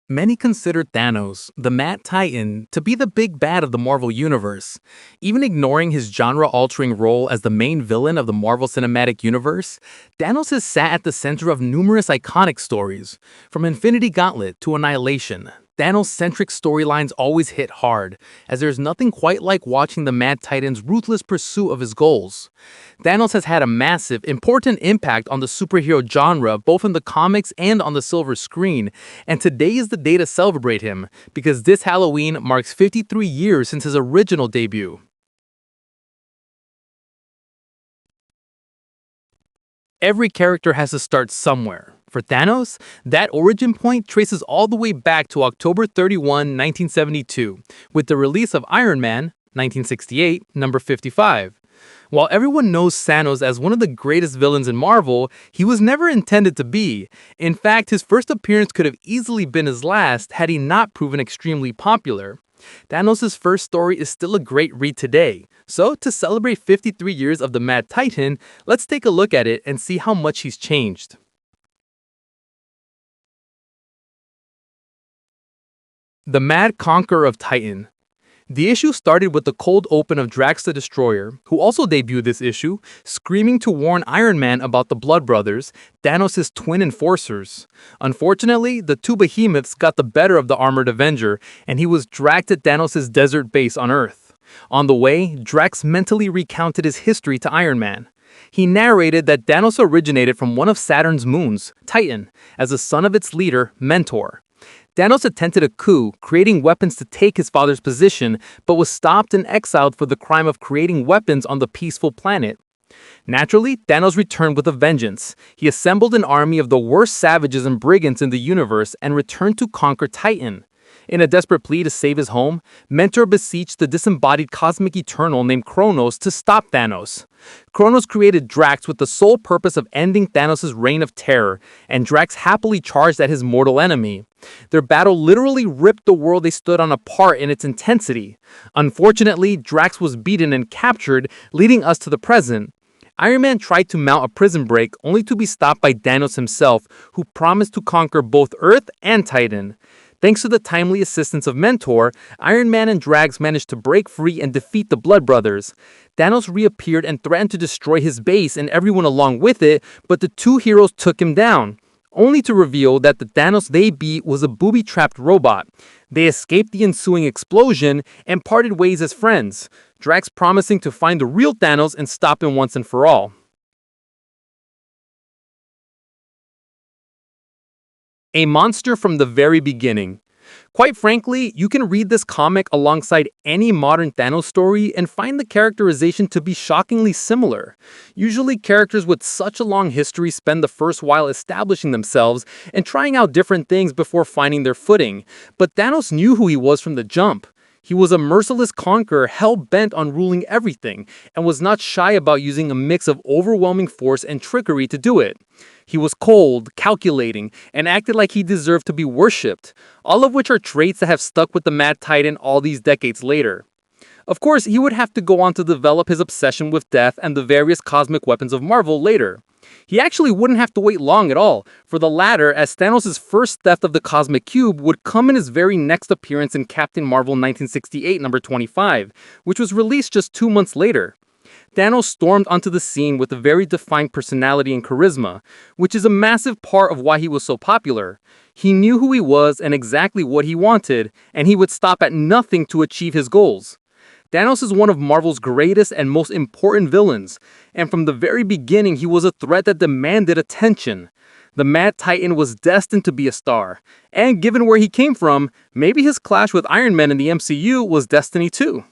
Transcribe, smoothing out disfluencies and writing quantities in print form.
Many consider Thanos, the Mad Titan, to be the big bad of the Marvel Universe. Even ignoring his genre-altering role as the main villain of the Marvel Cinematic Universe, Thanos has sat at the center of numerous iconic stories. From Infinity Gauntlet to Annihilation, Thanos-centric storylines always hit hard, as there's nothing quite like watching the Mad Titan's ruthless pursuit of his goals. Thanos has had a massive, important impact on the superhero genre, both in the comics and on the silver screen, and today is the day to celebrate him, because this Halloween marks 53 years since his original debut. Every character has to start somewhere. For Thanos, that origin point traces all the way back to October 31, 1972, with the release of Iron Man, 1968, number 55. While everyone knows Thanos as one of the greatest villains in Marvel, he was never intended to be. In fact, his first appearance could have easily been his last had he not proven extremely popular. Thanos' first story is still a great read today. So, to celebrate 53 years of the Mad Titan, let's take a look at it and see how much he's changed. The Mad Conqueror of Titan. The issue started with the cold open of Drax the Destroyer, who also debuted this issue, screaming to warn Iron Man about the Blood Brothers, Thanos' twin enforcers. Unfortunately, the two behemoths got the better of the armored Avenger, and he was dragged to Thanos' desert base on Earth. On the way, Drax mentally recounted his history to Iron Man. He narrated that Thanos originated from one of Saturn's moons, Titan, as the son of its leader, Mentor. Thanos attempted a coup, creating weapons to take his father's position, but was stopped and exiled for the crime of creating weapons on the peaceful planet. Naturally, Thanos returned with a vengeance. He assembled an army of the worst savages and brigands in the universe and returned to conquer Titan. In a desperate plea to save his home, Mentor beseeched the disembodied cosmic eternal named Kronos to stop Thanos. Kronos created Drax with the sole purpose of ending Thanos' reign of terror, and Drax happily charged at his mortal enemy. Their battle literally ripped the world they stood on apart in its intensity. Unfortunately, Drax was beaten and captured, leading us to the present. Iron Man tried to mount a prison break only to be stopped by Thanos himself, who promised to conquer both Earth and Titan. Thanks to the timely assistance of Mentor, Iron Man and Drax managed to break free and defeat the Blood Brothers. Thanos reappeared and threatened to destroy his base and everyone along with it, but the two heroes took him down, only to reveal that the Thanos they beat was a booby-trapped robot. They escaped the ensuing explosion and parted ways as friends, Drax promising to find the real Thanos and stop him once and for all. A monster from the very beginning. Quite frankly, you can read this comic alongside any modern Thanos story and find the characterization to be shockingly similar. Usually, characters with such a long history spend the first while establishing themselves and trying out different things before finding their footing. But Thanos knew who he was from the jump. He was a merciless conqueror hell-bent on ruling everything, and was not shy about using a mix of overwhelming force and trickery to do it. He was cold, calculating, and acted like he deserved to be worshipped, all of which are traits that have stuck with the Mad Titan all these decades later. Of course, he would have to go on to develop his obsession with death and the various cosmic weapons of Marvel later. He actually wouldn't have to wait long at all for the latter, as Thanos' first theft of the Cosmic Cube would come in his very next appearance in Captain Marvel 1968 number 25, which was released just 2 months later. Thanos stormed onto the scene with a very defined personality and charisma, which is a massive part of why he was so popular. He knew who he was and exactly what he wanted, and he would stop at nothing to achieve his goals. Thanos is one of Marvel's greatest and most important villains, and from the very beginning he was a threat that demanded attention. The Mad Titan was destined to be a star, and given where he came from, maybe his clash with Iron Man in the MCU was destiny too.